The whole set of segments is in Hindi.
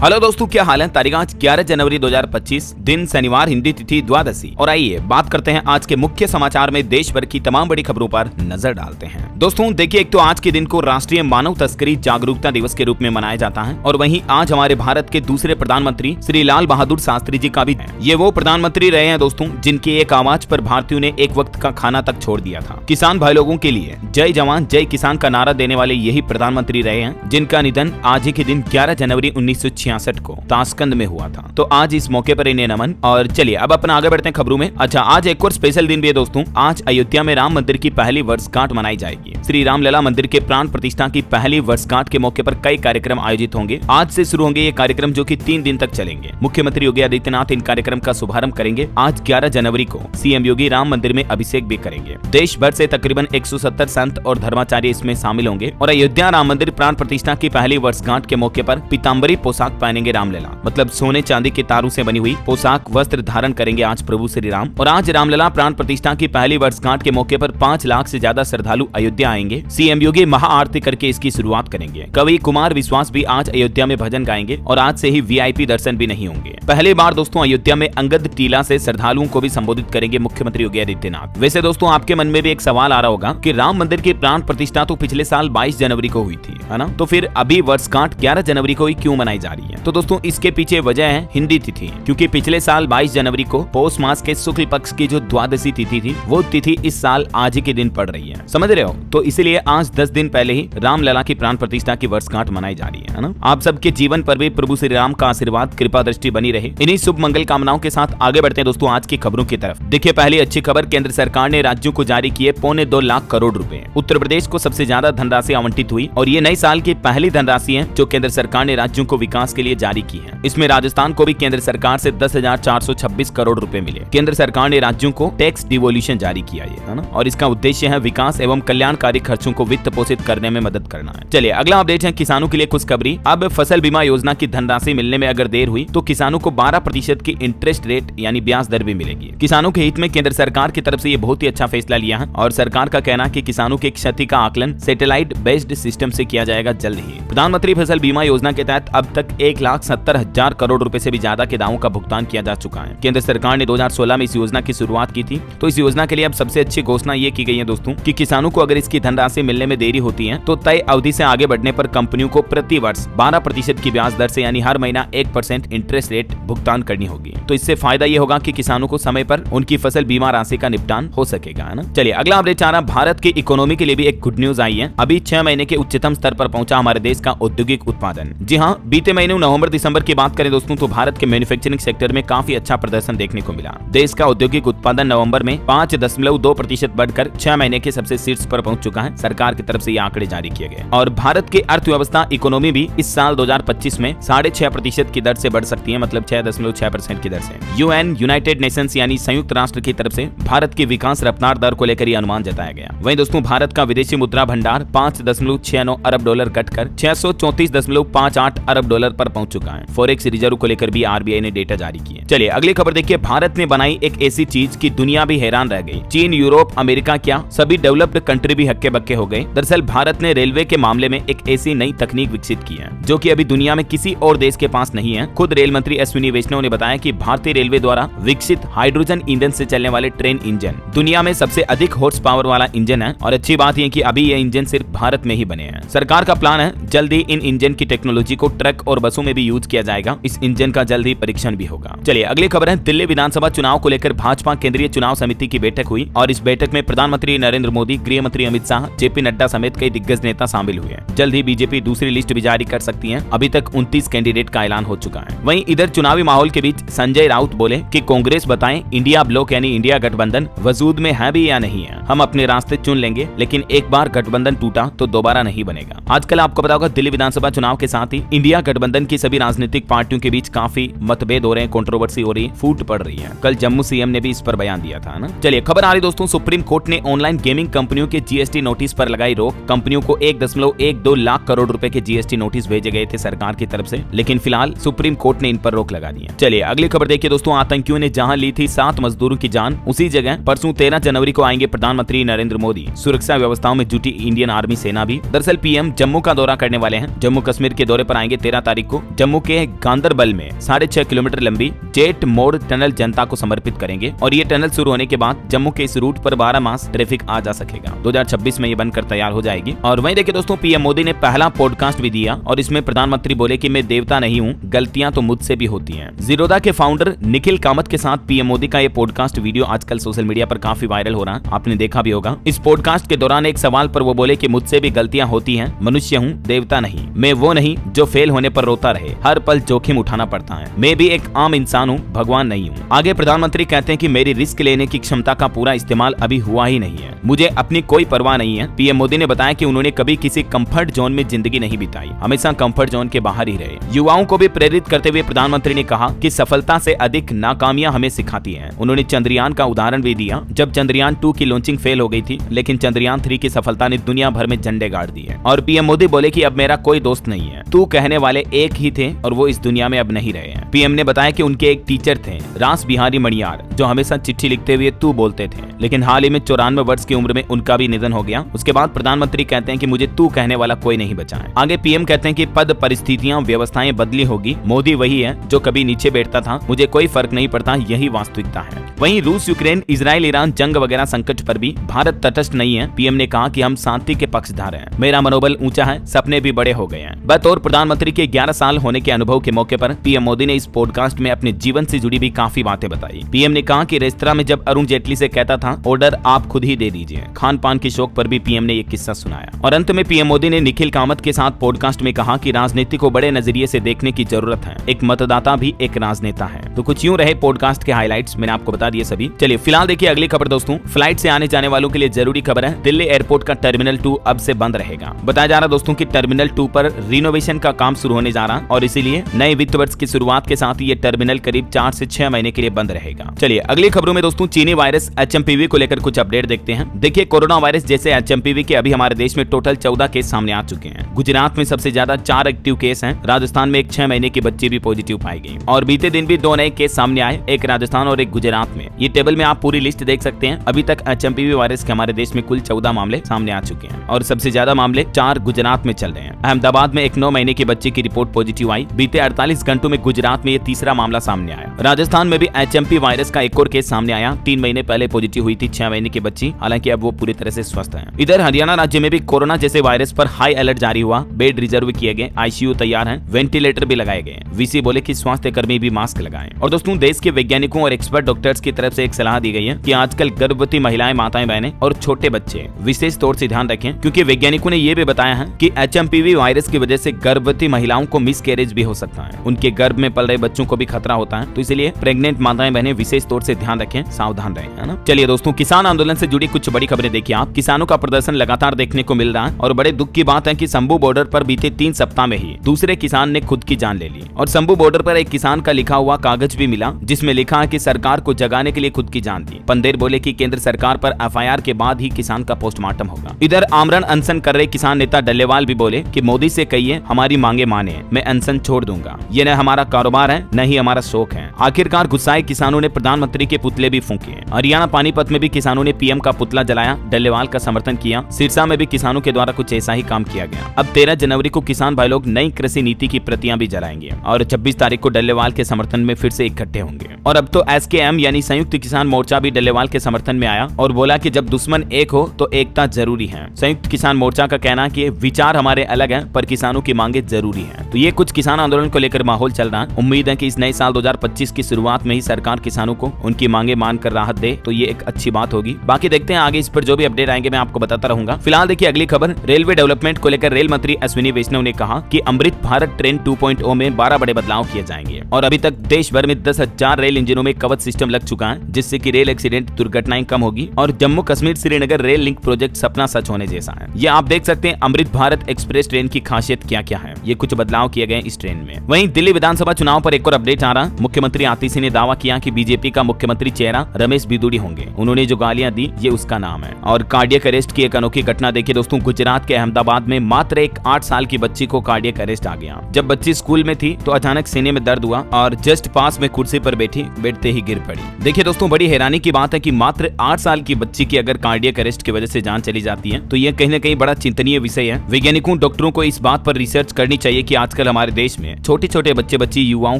हेलो दोस्तों, क्या हाल है। तारीख आज 11 जनवरी 2025, दिन शनिवार, हिंदी तिथि द्वादशी। और आइए बात करते हैं आज के मुख्य समाचार में देश भर की तमाम बड़ी खबरों पर नजर डालते हैं। दोस्तों देखिए, एक तो आज के दिन को राष्ट्रीय मानव तस्करी जागरूकता दिवस के रूप में मनाया जाता है और वहीं आज हमारे भारत के दूसरे प्रधानमंत्री श्री लाल बहादुर शास्त्री जी का भी है। ये वो प्रधानमंत्री रहे हैं दोस्तों जिनकी एक आवाज पर भारतीयों ने एक वक्त का खाना तक छोड़ दिया था। किसान भाई लोगों के लिए जय जवान जय किसान का नारा देने वाले यही प्रधानमंत्री रहे हैं जिनका निधन आज ही के दिन 11 जनवरी 1966 को ताशकंद में हुआ था। तो आज इस मौके पर इन्हें नमन। और चलिए अब अपना आगे बढ़ते हैं खबरों में। अच्छा, आज एक और स्पेशल दिन भी है दोस्तों। आज अयोध्या में राम मंदिर की पहली वर्षगांठ मनाई जाएगी। श्री रामलला मंदिर के प्राण प्रतिष्ठा की पहली वर्षगांठ के मौके पर कई कार्यक्रम आयोजित होंगे। आज से शुरू होंगे ये कार्यक्रम जो कि 3 दिन तक चलेंगे। मुख्यमंत्री योगी आदित्यनाथ इन कार्यक्रम का शुभारंभ करेंगे। आज 11 जनवरी को सीएम योगी राम मंदिर में अभिषेक भी करेंगे। देश भर से तकरीबन 170 संत और धर्माचार्य इसमें शामिल होंगे और अयोध्या राम मंदिर प्राण प्रतिष्ठा की पहली वर्षगांठ के मौके पर पीताम्बरी पोशाक पहनेंगे रामलला, मतलब सोने चांदी के तारों से बनी हुई पोशाक वस्त्र धारण करेंगे आज प्रभु श्री राम। और आज रामलला प्राण प्रतिष्ठा की पहली वर्षगांठ के मौके पर 5 लाख से ज्यादा श्रद्धालु अयोध्या आएंगे। सीएम योगी महाआरती करके इसकी शुरुआत करेंगे। कवि कुमार विश्वास भी आज अयोध्या में भजन गाएंगे और आज से ही वीआईपी दर्शन भी नहीं होंगे। पहली बार दोस्तों अयोध्या में अंगद टीला से श्रद्धालुओं को भी संबोधित करेंगे मुख्यमंत्री योगी आदित्यनाथ। वैसे दोस्तों आपके मन में भी एक सवाल आ रहा होगा कि राम मंदिर की प्राण प्रतिष्ठा तो पिछले साल 22 जनवरी को हुई थी, है ना, तो फिर अभी वर्षगांठ 11 जनवरी को ही क्यों मनाई जा रही है। तो दोस्तों इसके पीछे वजह है हिंदी तिथि, क्योंकि पिछले साल 22 जनवरी को पौष मास के शुक्ल पक्ष की जो द्वादशी तिथि थी वो तिथि इस साल आज ही के दिन पड़ रही है, समझ रहे हो। तो इसलिए आज 10 दिन पहले ही रामलला की प्राण प्रतिष्ठा की वर्षगांठ मनाई जा रही है ना। आप सबके जीवन पर भी प्रभु श्री राम का आशीर्वाद कृपा दृष्टि बनी रहे। इन्हीं शुभ मंगल कामनाओं के साथ आगे बढ़ते हैं दोस्तों आज की खबरों की तरफ। देखिए, पहली अच्छी खबर, केंद्र सरकार ने राज्यों को जारी किए 2.25 लाख करोड़ रुपए। उत्तर प्रदेश को सबसे ज्यादा धनराशि आवंटित हुई और ये नए साल की पहली धनराशि है जो केंद्र सरकार ने राज्यों को विकास के लिए जारी की है। इसमें राजस्थान को भी केंद्र सरकार से 10,426 करोड़ रुपए मिले। केंद्र सरकार ने राज्यों को टैक्स डिवोल्यूशन जारी किया है ना, और इसका उद्देश्य है विकास एवं कल्याणकारी खर्चों को वित्त पोषित करने में मदद करना है। चलिए अगला अपडेट है किसानों के लिए खुशखबरी। अब फसल बीमा योजना की धनराशि मिलने में अगर देर हुई तो किसानों को 12% की इंटरेस्ट रेट यानी ब्याज दर भी मिलेगी। किसानों के हित में केंद्र सरकार की तरफ से ये बहुत ही अच्छा फैसला लिया है और सरकार का कहना है कि किसानों की क्षति का आकलन सैटेलाइट बेस्ड सिस्टम से किया जाएगा जल्द ही। प्रधानमंत्री फसल बीमा योजना के तहत अब तक 1,70,000 करोड़ रुपए से भी ज्यादा के दावों का भुगतान किया जा चुका है। केंद्र सरकार ने 2016 में इस योजना की शुरुआत की थी। तो इस योजना के लिए अब सबसे अच्छी घोषणा ये की गई है दोस्तों कि किसानों को अगर इसकी धनराशि मिलने में देरी होती है तो तय अवधि से आगे बढ़ने पर कंपनियों को प्रति वर्ष 12% की ब्याज दर से यानी हर महीना 1% इंटरेस्ट रेट भुगतान करनी होगी। तो इससे फायदा ये होगा कि किसानों को समय पर उनकी फसल बीमा राशि का निपटान हो सकेगा, है ना। चलिए अगला अपडेट आ रहा, भारत की इकोनॉमी के लिए भी एक गुड न्यूज आई है। अभी 6 महीने के उच्चतम स्तर पर पहुंचा हमारे देश का औद्योगिक उत्पादन। जी हाँ, बीते महीने नवंबर दिसंबर की बात करें दोस्तों तो भारत के मैन्युफैक्चरिंग सेक्टर में काफी अच्छा प्रदर्शन देखने को मिला। देश का औद्योगिक उत्पादन नवंबर में 5.2% बढ़कर 6 महीने के सबसे शीर्ष पर पहुंच चुका है। सरकार की तरफ से ये आंकड़े जारी किए गए और भारत की अर्थव्यवस्था इकोनॉमी भी इस साल 2025 में 6.5% की दर से बढ़ सकती है, मतलब 6.6% की दर से। यूएन यूनाइटेड नेशंस यानी संयुक्त राष्ट्र की तरफ से भारत की विकास रफ्तार दर को लेकर ये अनुमान जताया गया। वहीं दोस्तों भारत का विदेशी मुद्रा भंडार 5.69 अरब डॉलर घटकर 634.58 अरब डॉलर पर पहुंच चुका है। फॉरेक्स रिजर्व को लेकर भी आरबीआई ने डेटा जारी किए। चलिए अगली खबर देखिए, भारत ने बनाई एक ऐसी चीज की दुनिया भी हैरान रह गई। चीन, यूरोप, अमेरिका क्या सभी डेवलप्ड कंट्री भी हक्के बक्के हो गए। दरअसल भारत ने रेलवे के मामले में एक ऐसी नई तकनीक विकसित की है जो कि अभी दुनिया में किसी और देश के पास नहीं है। खुद रेल मंत्री अश्विनी वैष्णव ने बताया कि भारतीय रेलवे द्वारा विकसित हाइड्रोजन ईंधन से चलने वाले ट्रेन इंजन दुनिया में सबसे अधिक हॉर्स पावर वाला इंजन है। और अच्छी बात यह कि अभी ये इंजन सिर्फ भारत में ही बने हैं। सरकार का प्लान है जल्द ही इन इंजन की टेक्नोलॉजी को ट्रक और बसों में भी यूज किया जाएगा। इस इंजन का जल्द ही परीक्षण भी होगा। चलिए अगली खबर है, दिल्ली विधानसभा चुनाव को लेकर भाजपा केंद्रीय चुनाव समिति की बैठक हुई और इस बैठक में प्रधानमंत्री नरेंद्र मोदी, गृह मंत्री अमित शाह, जेपी नड्डा समेत कई दिग्गज नेता शामिल हुए हैं। जल्द ही बीजेपी दूसरी लिस्ट भी जारी कर सकती है। अभी तक 29 कैंडिडेट का ऐलान हो चुका है। वहीं इधर चुनावी माहौल के बीच संजय राउत बोले कि कांग्रेस बताएं इंडिया ब्लॉक यानी इंडिया गठबंधन वजूद में है भी या नहीं है। हम अपने रास्ते चुन लेंगे, लेकिन एक बार गठबंधन टूटा तो दोबारा नहीं बनेगा। आजकल आपको पता होगा दिल्ली विधानसभा चुनाव के साथ ही इंडिया गठबंधन की सभी राजनीतिक पार्टियों के बीच काफी मतभेद हो रहे हैं, कंट्रोवर्सी हो रही है, फूट पड़ रही है। कल जम्मू सीएम ने भी इस पर बयान दिया था ना। चलिए खबर आ रही दोस्तों, सुप्रीम कोर्ट ने ऑनलाइन गेमिंग कंपनियों के जीएसटी नोटिस पर लगाई रोक। कंपनियों को 1.12 लाख करोड़ रुपए के जीएसटी नोटिस भेजे गए थे सरकार की तरफ से, लेकिन फिलहाल सुप्रीम कोर्ट ने इन पर रोक लगा दी है। चलिए अगली खबर देखिए दोस्तों, आतंकियों ने जहां ली थी 7 मजदूरों की जान, उसी जगह परसों 13 जनवरी को आएंगे प्रधानमंत्री नरेंद्र मोदी। सुरक्षा व्यवस्थाओं में जुटी इंडियन आर्मी सेना भी। दरअसल पीएम जम्मू का दौरा करने वाले हैं। जम्मू कश्मीर के दौरे पर आएंगे 13 तारीख को जम्मू के गांदरबल में 6.5 किलोमीटर लंबी जेट मोड़ टनल जनता को समर्पित करेंगे और ये टनल शुरू होने के बाद जम्मू के इस रूट पर 12 मास ट्रैफिक आ जा सकेगा। 2026 में ये बनकर तैयार हो जाएगी। और वहीं देखिए दोस्तों, पीएम मोदी ने पहला पॉडकास्ट भी दिया और इसमें प्रधानमंत्री बोले कि मैं देवता नहीं हूँ, गलतियां तो मुझसे भी होती हैं। जीरोधा के फाउंडर निखिल कामत के साथ पीएम मोदी का ये पॉडकास्ट वीडियो आजकल सोशल मीडिया पर काफी वायरल हो रहा है, आपने देखा भी होगा। इस पॉडकास्ट के दौरान एक सवाल पर वो बोले कि मुझसे भी गलतियां होती हैं, मनुष्य हूँ, देवता नहीं। मैं वो नहीं जो फेल होने पर रोता रहे, हर पल जोखिम उठाना पड़ता है। मैं भी एक आम इंसान हूँ, भगवान नहीं हूँ। आगे प्रधानमंत्री कहते हैं कि मेरी रिस्क लेने की क्षमता का पूरा इस्तेमाल अभी हुआ ही नहीं है, मुझे अपनी कोई परवाह नहीं है। पीएम मोदी ने बताया कि उन्होंने कभी किसी कंफर्ट जोन में जिंदगी नहीं बिताई, हमेशा कंफर्ट जोन के बाहर ही रहे। युवाओं को भी प्रेरित करते हुए प्रधानमंत्री ने कहा कि सफलता से अधिक नाकामियां हमें सिखाती हैं। उन्होंने चंद्रयान का उदाहरण भी दिया, जब चंद्रयान 2 की लॉन्चिंग फेल हो गई थी, लेकिन चंद्रयान 3 की सफलता ने दुनिया भर में झंडे गाड़ दिए। और पीएम मोदी बोले कि अब मेरा कोई दोस्त नहीं है, तू कहने वाले एक ही थे और वो इस दुनिया में अब नहीं रहे हैं। पीएम ने बताया कि उनके एक टीचर थे, रास बिहारी मणियार, जो हमेशा चिट्ठी लिखते हुए तू बोलते थे, लेकिन हाल ही में 94 वर्ष की उम्र में उनका भी निधन हो गया। उसके बाद प्रधानमंत्री कहते हैं कि मुझे तू कहने वाला कोई नहीं बचा है। आगे पीएम कहते हैं कि पद, परिस्थितियां, व्यवस्थाएं बदली होगी, मोदी वही है जो कभी नीचे बैठता था, मुझे कोई फर्क नहीं पड़ता, यही वास्तविकता है। वहीं रूस, यूक्रेन, इजराइल, ईरान जंग वगैरह संकट पर भी भारत तटस्थ नहीं है। पीएम ने कहा कि हम शांति के पक्षधार हैं, मेरा मनोबल ऊंचा है, सपने भी बड़े हो गए हैं। बतौर प्रधानमंत्री के 11 साल होने के अनुभव के मौके पर पीएम मोदी ने इस पॉडकास्ट में अपने जीवन से जुड़ी भी काफी बातें बताई। पीएम ने कहा कि रेस्तरां में जब अरुण जेटली से कहता था ऑर्डर आप खुद ही दे दीजिए, खान पान के शौक पर भी पीएम ने एक किस्सा सुनाया। और अंत में पीएम मोदी ने निखिल कामत के साथ पॉडकास्ट में कहा कि राजनीति को बड़े नजरिए से देखने की जरूरत है, एक मतदाता भी एक राजनेता है। तो कुछ यूं रहे पॉडकास्ट के हाइलाइट्स, मैंने आपको बता दिए सभी। चलिए फिलहाल देखिए अगली खबर दोस्तों। फ्लाइट से आने जाने वालों के लिए जरूरी खबर है, दिल्ली एयरपोर्ट का टर्मिनल 2 अब से बंद रहेगा। बताया जा रहा दोस्तों कि टर्मिनल 2 पर रिनोवेशन का काम शुरू होने जा रहा और इसीलिए नए वित्त वर्ष की शुरुआत के साथ ये टर्मिनल करीब 4 से 6 महीने के लिए बंद रहेगा। चलिए अगली खबरों में दोस्तों, चीनी वायरस HMPV को लेकर कुछ अपडेट देखते हैं। देखिए कोरोना वायरस जैसे HMPV के अभी हमारे देश में टोटल 14 केस सामने आ चुके हैं। गुजरात में सबसे ज्यादा 4 एक्टिव केस हैं। राजस्थान में एक 6 महीने की बच्ची भी पॉजिटिव पाई गई और बीते दिन भी 2 नए केस सामने आए, एक राजस्थान और एक गुजरात में। ये टेबल में आप पूरी लिस्ट देख सकते हैं। अभी तक HMPV वायरस के हमारे देश में कुल 14 मामले सामने आ चुके हैं और सबसे ज्यादा मामले 4 गुजरात में चल रहे हैं। अहमदाबाद में एक 9 महीने की बच्ची की रिपोर्ट पॉजिटिव आई। बीते 48 घंटों में गुजरात में ये तीसरा मामला सामने आया। राजस्थान में भी HMP वायरस का एक और केस सामने आया। 3 महीने पहले पॉजिटिव हुई थी 6 महीने की बच्ची, हालांकि अब वो पूरी तरह से स्वस्थ है। इधर हरियाणा राज्य में भी कोरोना जैसे वायरस पर हाई अलर्ट जारी हुआ, बेड रिजर्व किए गए, ICU तैयार है, वेंटिलेटर भी लगाए गए। वीसी बोले कि स्वास्थ्य कर्मी भी मास्क लगाएं। और दोस्तों देश के वैज्ञानिकों और एक्सपर्ट डॉक्टर्स की तरफ से एक सलाह दी गई है कि आजकल गर्भवती महिलाएं, माताएं, बहनें और छोटे बच्चे विशेष तौर से ध्यान रखें, क्योंकि वैज्ञानिकों ने यह भी बताया है कि HMPV वायरस की वजह से गर्भवती महिलाओं को मिसकैरेज भी हो सकता है, उनके गर्भ में पल रहे बच्चों को भी खतरा होता है। तो इसलिए प्रेग्नेंट माताएं बहनें विशेष तौर से ध्यान रखें, सावधान रहें, है ना। चलिए दोस्तों, किसान आंदोलन से जुड़ी कुछ बड़ी खबरें देखिए आप। किसानों का प्रदर्शन लगातार देखने को मिल रहा है और बड़े दुख की बात है कि शंभू बॉर्डर पर बीते 3 सप्ताह में ही दूसरे किसान ने खुद की जान ले ली। और शंभू बॉर्डर पर एक किसान का लिखा हुआ कागज भी मिला, जिसमें लिखा है कि सरकार को जगाने के लिए खुद की जान दी। पंदेर बोले कि केंद्र सरकार पर FIR के बाद ही किसान का पोस्टमार्टम होगा। इधर आमरण अनशन कर रहे किसान नेता डल्लेवाल भी बोले कि मोदी से कहिए हमारी मांगे माने, मैं अनशन छोड़ दूंगा, ये न हमारा कारोबार है न ही हमारा शौक है। आखिरकार गुस्साए किसानों ने प्रधानमंत्री के पुतले भी फूंके। हरियाणा पानीपत में भी किसानों ने PM का पुतला जलाया, डल्लेवाल का समर्थन किया। सिरसा में भी किसानों के द्वारा कुछ ऐसा ही काम किया गया। अब 13 जनवरी को किसान भाई लोग नई कृषि नीति की प्रतियां भी जलाएंगे और 26 तारीख को डल्लेवाल के समर्थन में फिर से इकट्ठे होंगे। और अब तो SKM यानी संयुक्त किसान मोर्चा भी डल्लेवाल के समर्थन में आया और बोला कि जब दुश्मन एक हो तो एकता जरूरी है। संयुक्त किसान मोर्चा का कहना है कि विचार हमारे अलग हैं पर किसानों की मांगे जरूरी हैं। तो ये कुछ किसान आंदोलन को लेकर माहौल चल रहा है। उम्मीद है कि इस नए साल 2025 की शुरुआत में ही सरकार किसानों को उनकी मांगे मानकर राहत दे, तो ये एक अच्छी बात होगी। बाकी देखते हैं आगे इस पर जो भी अपडेट आएंगे मैं आपको बताता रहूंगा। फिलहाल देखिए अगली खबर, रेलवे डेवलपमेंट को लेकर रेल मंत्री अश्विनी वैष्णव ने कहा कि अमृत भारत ट्रेन 2.0 में 12 बड़े बदलाव किए जाएंगे और अभी तक देश भर में 10,000 रेल इंजनों में कवच सिस्टम लग चुका है, जिससे कि रेल एक्सीडेंट दुर्घटनाएं कम होगी और Jammu Kashmir Srinagar rail link project सपना सच होने जैसा है। ये आप देख सकते हैं अमृत भारत एक्सप्रेस ट्रेन की खासियत क्या क्या है। ये कुछ बदलाव किए गए इस ट्रेन में। वहीं दिल्ली विधानसभा चुनाव पर एक और अपडेट आ रहा। मुख्यमंत्री आतिशी ने दावा किया कि बीजेपी का मुख्यमंत्री चेहरा रमेश बिदुड़ी होंगे। उन्होंने जो गालियां दी ये उसका नाम है। और कार्डियक अरेस्ट की एक अनोखी घटना देखिए दोस्तों, गुजरात के अहमदाबाद में मात्र एक 8 साल की बच्ची को कार्डियक अरेस्ट आ गया। जब बच्ची स्कूल में थी तो अचानक सीने में दर्द हुआ और जस्ट पास में कुर्सी पर बैठते ही गिर पड़ी। देखिए दोस्तों, बड़ी हैरानी की बात है कि मात्र 8 साल की बच्ची की अगर कार्डियक अरेस्ट की वजह से जान चली जाती है तो यह कहीं न कहीं बड़ा चिंतनीय विषय है। वैज्ञानिकों, डॉक्टरों को इस बात पर रिसर्च करनी चाहिए कि आजकल हमारे देश में छोटे छोटे बच्चे युवाओं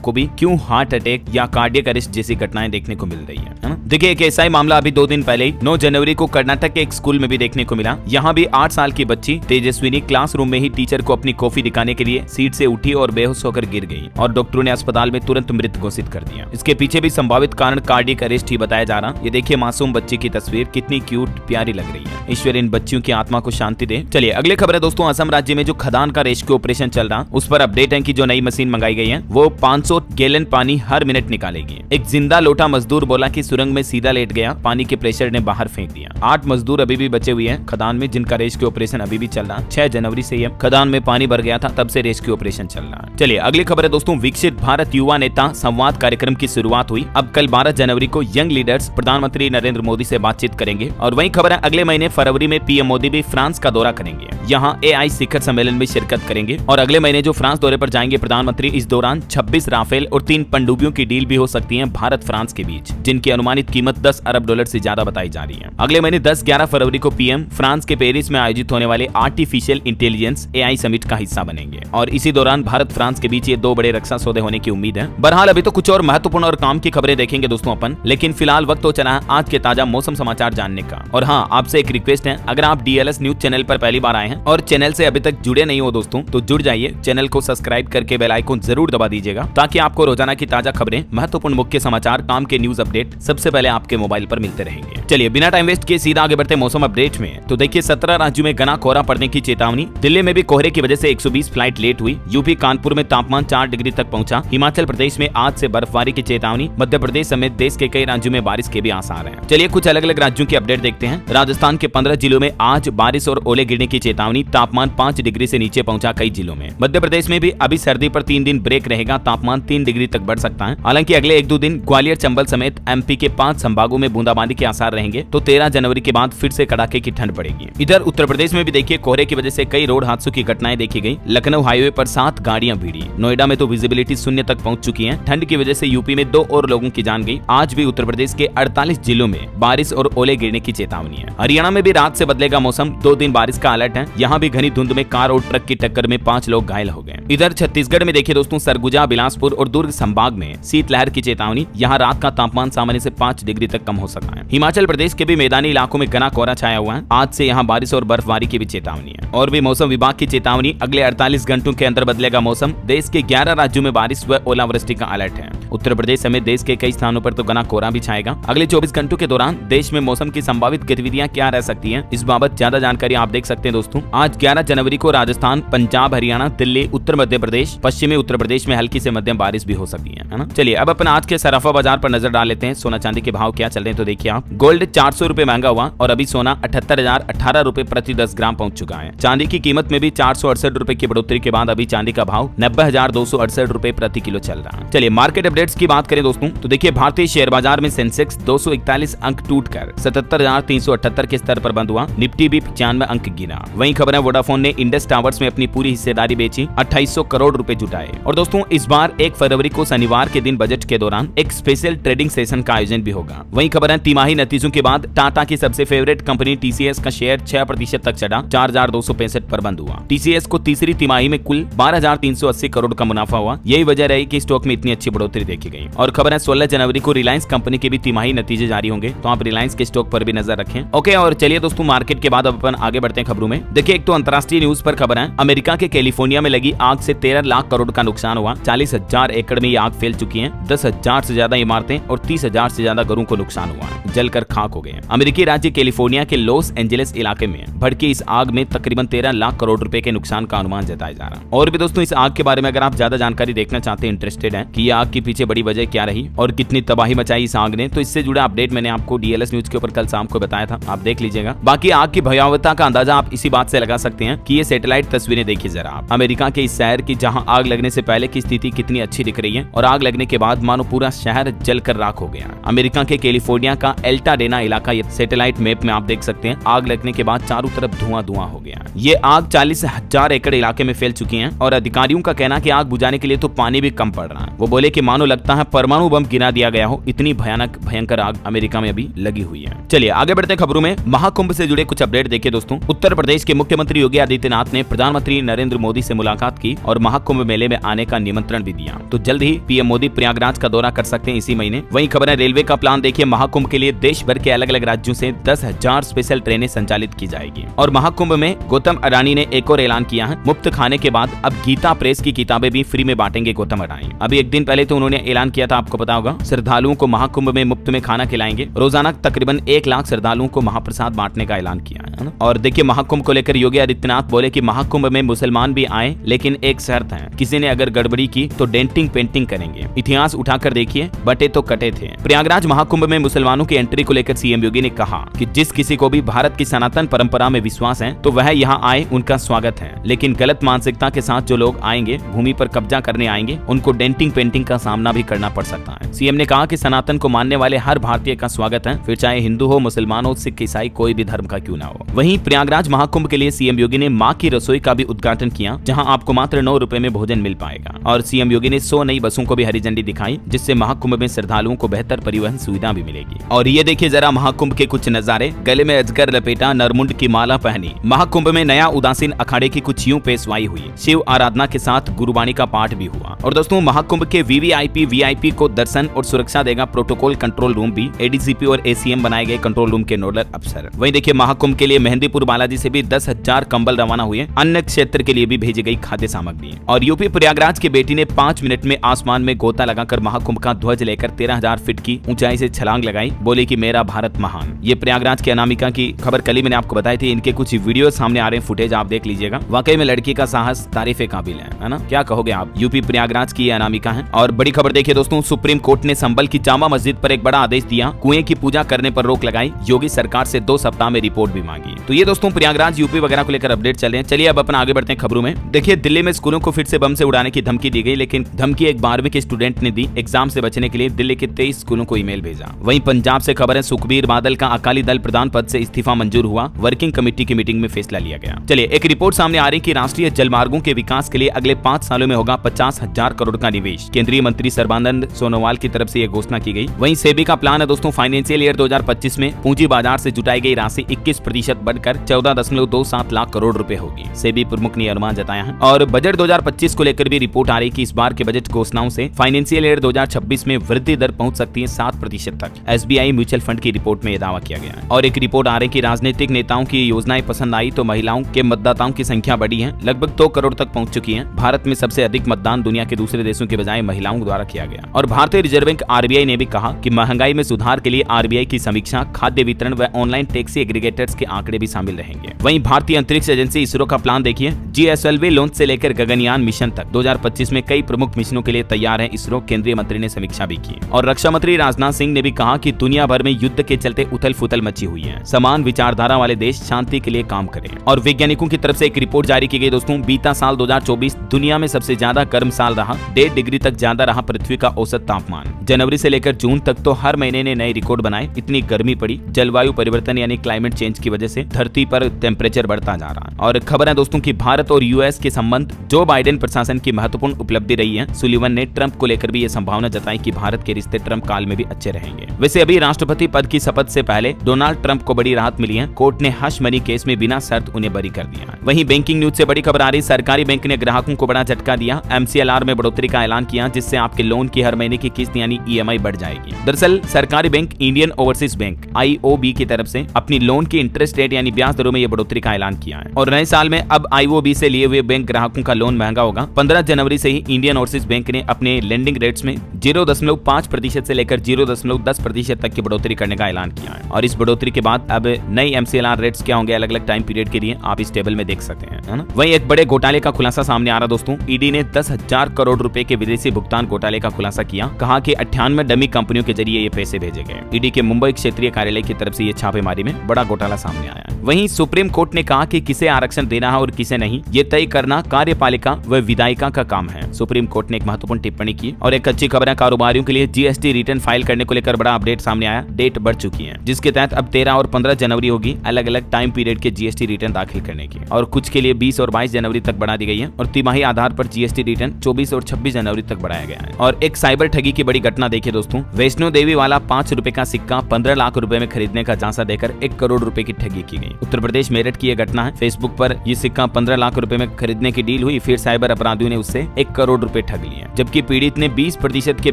को भी क्यों हार्ट अटैक या कार्डियक अरेस्ट जैसी घटनाएं देखने को मिल रही है ना। देखिए एक ऐसा ही मामला अभी 2 दिन पहले 9 जनवरी को कर्नाटक के एक स्कूल में भी देखने को मिला। यहाँ भी 8 साल की बच्ची तेजस्विनी क्लासरूम में ही टीचर को अपनी कॉफी दिखाने के लिए सीट से उठी और बेहोश होकर गिर गई और डॉक्टरों ने अस्पताल में तुरंत मृत घोषित कर दिया। इसके पीछे भी संभावित कारण कार्डियक अरेस्ट ही बताया जा रहा। ये देखिए मासूम बच्ची की तस्वीर कितनी क्यूट प्यारी लग रही है। ईश्वर इन बच्चियों की आत्मा को शांति दे। चलिए अगली खबर है दोस्तों, असम राज्य में जो खदान का रेस्क्यू ऑपरेशन चल रहा उस पर अपडेट है कि जो नई मशीन मंगाई गई है वो 500 गैलन पानी हर मिनट निकालेगी। एक जिंदा लोटा मजदूर बोला कि सुरंग में सीधा लेट गया, पानी के प्रेशर ने बाहर फेंक दिया। 8 मजदूर अभी भी बचे हुए हैं खदान में, जिनका रेस्क्यू ऑपरेशन अभी भी चल रहा। 6 जनवरी से खदान में पानी भर गया था, तब से रेस्क्यू ऑपरेशन चल रहा है। चलिए अगली खबर है दोस्तों, विकसित भारत युवा नेता संवाद कार्यक्रम की शुरुआत हुई। अब कल 12 जनवरी को यंग लीडर्स प्रधानमंत्री नरेंद्र मोदी से बातचीत करेंगे। और वही खबर है अगले महीने फरवरी में पीएम मोदी भी फ्रांस का दौरा करेंगे, यहाँ AI शिखर सम्मेलन में शिरकत करेंगे। और अगले महीने जो फ्रांस दौरे पर जाएंगे प्रधानमंत्री, इस दौरान 26 राफेल और 3 पनडुब्बियों की डील भी हो सकती है भारत फ्रांस के बीच, जिनकी अनुमानित कीमत 10 अरब डॉलर से ज्यादा बताई जा रही है। अगले महीने 10-11 फरवरी को पीएम फ्रांस के पेरिस में आयोजित होने वाले आर्टिफिशियल इंटेलिजेंस AI समिट का हिस्सा बनेंगे और इसी दौरान भारत फ्रांस के बीच ये 2 बड़े रक्षा सौदे होने की उम्मीद है। बहरहाल अभी तो कुछ और महत्वपूर्ण और काम की खबरें देखेंगे दोस्तों अपन, लेकिन फिलहाल वक्त हो चला है आज के ताजा मौसम समाचार जानने का। और हाँ, आपसे एक रिक्वेस्ट है, अगर आप DLS न्यूज चैनल पर पहली बार आए हैं और चैनल से अभी तक जुड़े नहीं हो दोस्तों, तो जुड़ जाइए, चैनल को सब्सक्राइब करके बेल आइकन जरूर दबा दीजिएगा ताकि आपको रोजाना की ताजा खबरें, महत्वपूर्ण मुख्य समाचार, काम के न्यूज अपडेट सबसे पहले आपके मोबाइल पर मिलते रहेंगे। चलिए बिना टाइम वेस्ट किए सीधा आगे बढ़ते मौसम अपडेट में। तो देखिए 17 राज्यों में घना कोहरा पड़ने की चेतावनी। दिल्ली में भी कोहरे की वजह से 120 फ्लाइट लेट हुई। यूपी कानपुर में तापमान 4 डिग्री तक पहुंचा। हिमाचल प्रदेश में आज से बर्फबारी की चेतावनी। मध्य प्रदेश समेत देश के कई राज्यों में बारिश के भी आसार हैं। चलिए कुछ अलग अलग राज्यों की अपडेट देखते हैं। राजस्थान के 15 जिलों में आज बारिश और ओले गिरने की चेतावनी। तापमान 5 डिग्री से नीचे पहुंचा कई जिलों में। मध्य प्रदेश में भी अभी सर्दी पर 3 दिन ब्रेक रहेगा, तापमान 3 डिग्री तक बढ़ सकता है। हालांकि अगले 1-2 दिन ग्वालियर, चंबल समेत MP के 5 संभागों में बूंदाबांदी के आसार रहेंगे। तो 13 जनवरी के बाद फिर से कड़ाके की ठंड पड़ेगी। इधर उत्तर प्रदेश में भी देखिए कोहरे की वजह से कई रोड हादसों की घटनाएं देखी गई। लखनऊ हाईवे पर 7 गाड़ियां भिड़ी। नोएडा में तो विजिबिलिटी 0 तक पहुंच चुकी है। ठंड की वजह से यूपी में 2 और लोगों की जान गई। आज भी उत्तर प्रदेश के 48 जिलों में बारिश और ओले गिरने की चेतावनी है। हरियाणा में भी रात से बदलेगा मौसम, 2 दिन बारिश का अलर्ट है। यहाँ भी घनी धुंध में कार और ट्रक की टक्कर में 5 लोग घायल हो गए। इधर छत्तीसगढ़ में देखिए दोस्तों, सरगुजा, बिलासपुर और दुर्ग संभाग में शीतलहर की चेतावनी। यहाँ रात का तापमान सामान्य से 5 डिग्री तक कम हो सकता है। हिमाचल प्रदेश के भी मैदानी इलाकों में घना कोहरा छाया हुआ है। आज से यहाँ बारिश और बर्फबारी की भी चेतावनी है। और भी मौसम विभाग की चेतावनी, अगले 48 घंटों के अंदर बदलेगा मौसम। देश के 11 राज्यों में बारिश व ओलावृष्टि का अलर्ट है। उत्तर प्रदेश समेत देश के कई स्थानों पर तो घना कोहरा भी छाएगा। अगले 24 घंटों के दौरान देश में मौसम की संभावित गतिविधियां क्या रह सकती हैं, इस बाबत ज्यादा जानकारी आप देख सकते हैं दोस्तों। आज 11 जनवरी को राजस्थान, पंजाब, हरियाणा, दिल्ली, उत्तर मध्य प्रदेश, पश्चिमी उत्तर प्रदेश में हल्की से मध्यम बारिश भी हो सकती है ना। चलिए अब अपन आज के सराफा बाजार पर नजर डाल लेते हैं। सोना चांदी के भाव क्या चल रहे हैं तो देखिए आप। गोल्ड 400 रुपए महंगा हुआ और अभी सोना 78,018 रुपए प्रति 10 ग्राम पहुंच चुका है। चांदी की कीमत में भी 468 रुपए की बढ़ोतरी के बाद अभी चांदी का भाव 90,268 रुपए प्रति किलो चल रहा है। चलिए मार्केट अपडेट्स की बात करें दोस्तों, तो देखिए भारतीय शेयर बाजार में सेंसेक्स 241 अंक टूटकर 77,378 के स्तर पर बंद हुआ। निफ्टी भी 95 अंक गिरा। वहीं खबर है वोडाफोन ने इंडस टावर्स में अपनी पूरी हिस्सेदारी बेची, 2800 करोड़ रुपए जुटाए। और दोस्तों इस बार 1 फरवरी को शनिवार के दिन बजट के दौरान एक स्पेशल ट्रेडिंग सेशन का आयोजन भी होगा। वहीं खबर है तिमाही नतीजों के बाद टाटा की सबसे फेवरेट कंपनी TCS का शेयर 6% तक चढ़ा, 4,265 पर बंद हुआ। TCS को तीसरी तिमाही में कुल 12,380 करोड़ का मुनाफा हुआ। यही वजह रही कि स्टॉक में इतनी अच्छी बढ़ोतरी देखी गई। और खबर है 16 जनवरी को रिलायंस कंपनी के भी तिमाही नतीजे जारी होंगे, तो आप रिलायंस के स्टॉक पर भी नजर रखें। ओके, और चलिए दोस्तों मार्केट के बाद अब अपन आगे बढ़ते हैं खबरों में। देखिए एक तो अंतर्राष्ट्रीय न्यूज पर खबर है, अमेरिका के कैलिफोर्निया में लगी आग से 13 लाख करोड़ का नुकसान हुआ। 40,000 एकड़ में ये आग फैल चुकी है। 10,000 से ज्यादा इमारतें और 30,000 से ज्यादा घरों को नुकसान हुआ, जलकर खाक हो गए। अमेरिकी राज्य कैलिफोर्निया के लॉस एंजेलिस इलाके में भड़की इस आग में तकरीबन 13 लाख करोड़ रुपए के नुकसान का अनुमान जताया जा रहा है। और भी दोस्तों इस आग के बारे में अगर आप ज्यादा जानकारी देखना चाहते हैं, इंटरेस्टेड हैं कि ये आग के पीछे बड़ी वजह क्या रही और कितनी तबाही मचाई इस आग ने, तो इससे जुड़ा अपडेट मैंने आपको DLS न्यूज के ऊपर कल शाम को बताया था, आप देख लीजिएगा। बाकी आग की भयावहता का अंदाजा आप इसी बात से लगा सकते हैं कि ये सैटेलाइट तस्वीरें देखिए जरा आप, अमेरिका के इस शहर की जहां आग लगने से पहले की स्थिति कितनी अच्छी दिख रही है और आग लगने के बाद मानो पूरा शहर जलकर राख हो गया। अमेरिका के कैलिफोर्निया का एल्टाडेना इलाका ये सैटेलाइट मैप में आप देख सकते हैं। आग लगने के बाद चारों तरफ धुआं धुआं हो गया। ये आग 40,000 एकड़ इलाके में फैल चुकी है और अधिकारियों का कहना कि आग बुझाने के लिए तो पानी भी कम पड़ रहा है। वो बोले कि मानो लगता है परमाणु बम गिरा दिया गया हो, इतनी भयंकर आग अमेरिका में अभी लगी हुई है। चलिए आगे बढ़ते खबरों में। महाकुंभ से जुड़े कुछ अपडेट देखिए दोस्तों। उत्तर प्रदेश के मुख्यमंत्री योगी आदित्यनाथ ने प्रधानमंत्री नरेंद्र मोदी से मुलाकात की। और महाकुंभ मेले में आने का निमंत्रण भी दिया। तो जल्द ही पीएम मोदी प्रयागराज का दौरा कर सकते हैं इसी महीने। वहीं खबर है रेलवे का प्लान देखिए, महाकुंभ के लिए देश भर के अलग अलग राज्यों से 10,000 स्पेशल ट्रेनें संचालित की जाएगी। और महाकुंभ में गौतम अडानी ने एक और ऐलान किया है, मुफ्त खाने के बाद अब गीता प्रेस की किताबें भी फ्री में बांटेंगे गौतम अडानी। अभी एक दिन पहले तो उन्होंने ऐलान किया था, आपको पता होगा, श्रद्धालुओं को महाकुंभ में मुफ्त में खाना खिलाएंगे। रोजाना तकरीबन 1 लाख श्रद्धालुओं को महाप्रसाद बांटने का ऐलान किया है ना। और देखिए महाकुंभ को लेकर योगी आदित्यनाथ बोले कि महाकुंभ में मुसलमान भी आए, लेकिन एक शर्त है, किसी ने अगर गड़बड़ी की तो डेंटिंग पेंटिंग करेंगे। इतिहास उठाकर देखिए, बटे तो कटे थे। प्रयागराज महाकुंभ में मुसलमानों की एंट्री को लेकर सीएम योगी ने कहा कि जिस किसी को भी भारत की सनातन परंपरा में विश्वास है तो वह यहाँ आए, उनका स्वागत है। लेकिन गलत मानसिकता के साथ जो लोग आएंगे, भूमि पर कब्जा करने आएंगे, उनको डेंटिंग पेंटिंग का सामना भी करना पड़ सकता है। सीएम ने कहा कि सनातन को मानने वाले हर भारतीय का स्वागत है, फिर चाहे हिंदू हो, मुसलमान हो, सिख, ईसाई, कोई भी धर्म का क्यों ना हो। वहीं प्रयागराज महाकुंभ के लिए सीएम योगी ने मां की रसोई का भी उद्घाटन किया, जहां आपको मात्र 9 रुपए में भोजन मिल पाएगा। और सीएम योगी ने 100 नई बसों को भी हरी झंडी दिखाई, जिससे महाकुंभ में श्रद्धालुओं को बेहतर परिवहन सुविधा भी मिलेगी। और ये देखिए जरा महाकुंभ के कुछ नजारे, गले में अजगर लपेटा, नरमुंड की माला पहनी। महाकुंभ में नया उदासीन अखाड़े की कुछ यूं पेशवाई हुई, शिव आराधना के साथ गुरुबाणी का पाठ भी हुआ। और दोस्तों महाकुंभ के वीवीआईपी को दर्शन और सुरक्षा देगा प्रोटोकॉल कंट्रोल रूम भी, एडीजीपी और एसीएम बनाए गए कंट्रोल रूम के नोडल अफसर। वहीं देखिए महाकुंभ के लिए मेहंदीपुर बालाजी से भी 10,000 कंबल रवाना हुए, अन्य क्षेत्र के लिए भी भेजी गई खाद्य सामग्री। और यूपी प्रयागराज की बेटी ने 5 मिनट में आसमान में गोता लगाकर महाकुंभ का ध्वज लेकर 13,000 फीट की ऊंचाई से छलांग लगाई, बोले कि मेरा भारत महान। ये प्रयागराज की अनामिका की खबर कल ही मैंने आपको बताई थी, इनके कुछ वीडियो सामने आ रहे हैं, फुटेज आप देख लीजिएगा। वाकई में लड़की का साहस तारीफे काबिल है ना, क्या कहोगे आप। यूपी प्रयागराज की अनामिका है। और बड़ी खबर देखिए दोस्तों, सुप्रीम कोर्ट ने संभल की जामा मस्जिद पर एक बड़ा आदेश दिया, कुएं की पूजा करने पर रोक लगाई, योगी सरकार से 2 सप्ताह में रिपोर्ट भी मांगी। तो ये दोस्तों प्रयागराज यूपी वगैरह को लेकर अपडेट चल रहे हैं। चलिए अब अपना आगे बढ़ते हैं खबरों में। देखिए दिल्ली में स्कूलों को फिर से बम से उड़ाने की धमकी दी गई, लेकिन धमकी एक 12वीं के स्टूडेंट ने दी। एग्जाम से बचने के लिए दिल्ली के 23 स्कूलों को ईमेल भेजा। वहीं पंजाब से खबर है, सुखबीर बादल का अकाली दल प्रधान पद से इस्तीफा मंजूर हुआ, वर्किंग कमेटी की मीटिंग में फैसला लिया गया। चलिए एक रिपोर्ट सामने आ रही कि राष्ट्रीय जलमार्गों के विकास के लिए अगले 5 सालों में होगा 50,000 करोड़ का निवेश। केंद्रीय मंत्री सर्बानंद सोनोवाल की तरफ से यह घोषणा की गई। वहीं सेबी का प्लान है दोस्तों, फाइनेंशियल ईयर 2025 में पूंजी बाजार से जुटाई गई राशि 21% बढ़कर 14.27 लाख करोड़ रुपए होगी। सेबी प्रमुख ने अनुमान जताया है। और बजट 2025 को लेकर भी रिपोर्ट आ रही कि इस बार के बजट घोषणाओं से फाइनेंशियल ईयर 2026 में वृद्धि दर पहुंच सकती है 7% तक। एसबीआई म्यूचुअल फंड की रिपोर्ट में यह दावा किया गया है। और एक रिपोर्ट आ रही कि राजनीतिक नेताओं की योजनाएं पसंद आई तो महिलाओं के मतदाताओं की संख्या बढ़ी है, लगभग 2 करोड़ तक पहुंच चुकी है। भारत में सबसे अधिक मतदान दुनिया के दूसरे देशों के बजाय महिलाओं द्वारा किया गया। और भारतीय रिजर्व बैंक आरबीआई ने भी कहा कि महंगाई में सुधार के लिए आरबीआई की समीक्षा, खाद्य वितरण व ऑनलाइन टैक्सी एग्रीगेटर्स के आंकड़े भी शामिल रहेंगे। वहीं भारतीय अंतरिक्ष एजेंसी इसरो का प्लान देखिए, जीएसएलवी लॉन्च से लेकर गगनयान मिशन तक 2025 में कई प्रमुख मिशनों के लिए तैयार है इसरो, केंद्रीय मंत्री ने समीक्षा भी की। और रक्षा मंत्री राजनाथ सिंह ने भी कहा कि दुनिया भर में युद्ध के चलते उथल फुथल मची हुई है, समान विचारधारा वाले देश शांति के लिए काम करें। और वैज्ञानिकों की तरफ से एक रिपोर्ट जारी की गई दोस्तों, बीता साल 2024 दुनिया में सबसे ज्यादा गर्म साल रहा, 1.5 डिग्री तक ज्यादा रहा पृथ्वी का औसत तापमान। जनवरी से लेकर जून तक तो हर महीने ने नए रिकॉर्ड बनाए, इतनी गर्मी पड़ी। जलवायु परिवर्तन यानी क्लाइमेट चेंज की वजह से धरती पर टेम्परेचर बढ़ता जा रहा है। और खबर है दोस्तों कि भारत और यूएस के संबंध जो बाइडेन प्रशासन की महत्वपूर्ण उपलब्धि रही है। सुलिवन ने ट्रंप को लेकर भी ये संभावना जताई कि भारत के रिश्ते ट्रंप काल में भी अच्छे रहेंगे। वैसे अभी राष्ट्रपति पद की शपथ से पहले डोनाल्ड ट्रंप को बड़ी राहत मिली है, कोर्ट ने हश मनी केस में बिना शर्त उन्हें बरी कर दिया। वहीं बैंकिंग न्यूज से बड़ी खबर आ रही, सरकारी बैंक ने ग्राहकों को बड़ा झटका दिया, एमसीएलआर में बढ़ोतरी का ऐलान किया, जिससे आपके लोन की हर महीने की किस्त यानी ईएमआई बढ़ जाएगी। दरअसल सरकारी bank Indian overseas bank IOB की तरफ से अपनी लोन की इंटरेस्ट रेट यानी ब्याज दरों में ये बढ़ोतरी का ऐलान किया है। और नए साल में अब आईओबी से लिए हुए बैंक ग्राहकों का लोन महंगा होगा। 15 जनवरी से ही इंडियन ओवरसीज बैंक ने अपने लेंडिंग रेट्स में 0.5% से लेकर 0.10% तक की बढ़ोतरी करने का ऐलान किया है। और इस बढ़ोतरी के बाद अब नई एमसीएलआर रेट्स क्या होंगे अलग अलग टाइम पीरियड के लिए आप इस टेबल में देख सकते हैं, है ना। वहीं एक बड़े घोटाले का खुलासा सामने आ रहा दोस्तों, ईडी ने 10,000 करोड़ रुपए के विदेशी भुगतान घोटाले का खुलासा किया। कहा कि 98 डमी कंपनियों के जरिए ये पैसे भेजे गए। ईडी के मुंबई क्षेत्रीय कार्यालय की तरफ से ये छापेमारी में बड़ा घोटाला सामने आया है। वहीं सुप्रीम कोर्ट ने कहा कि किसे आरक्षण देना है और किसे नहीं, ये तय करना कार्यपालिका व विधायिका का काम है। सुप्रीम कोर्ट ने एक महत्वपूर्ण टिप्पणी की। और एक अच्छी खबर है, खबर कारोबारियों के लिए जीएसटी रिटर्न फाइल करने को लेकर बड़ा अपडेट सामने आया। डेट बढ़ चुकी है, जिसके तहत अब 13 और 15 जनवरी होगी अलग अलग टाइम पीरियड के जीएसटी रिटर्न दाखिल करने की, और कुछ के लिए 20 और 22 जनवरी तक बढ़ा दी गई है, और तिमाही आधार पर जीएसटी रिटर्न 24 और 26 जनवरी तक बढ़ाया गया है। और एक साइबर ठगी की बड़ी घटना देखिए दोस्तों, वैष्णो देवी वाला 5 रुपए का सिक्का 15 लाख रुपए में खरीदने का झांसा देकर 1 करोड़ रुपए की ठगी की गई। उत्तर प्रदेश मेरठ की यह घटना है। फेसबुक पर यह सिक्का 15 लाख रुपए में खरीदने की डील हुई, फिर साइबर अपराधियों ने उससे 1 करोड़ रुपए ठग लिए, जबकि पीड़ित ने 20% के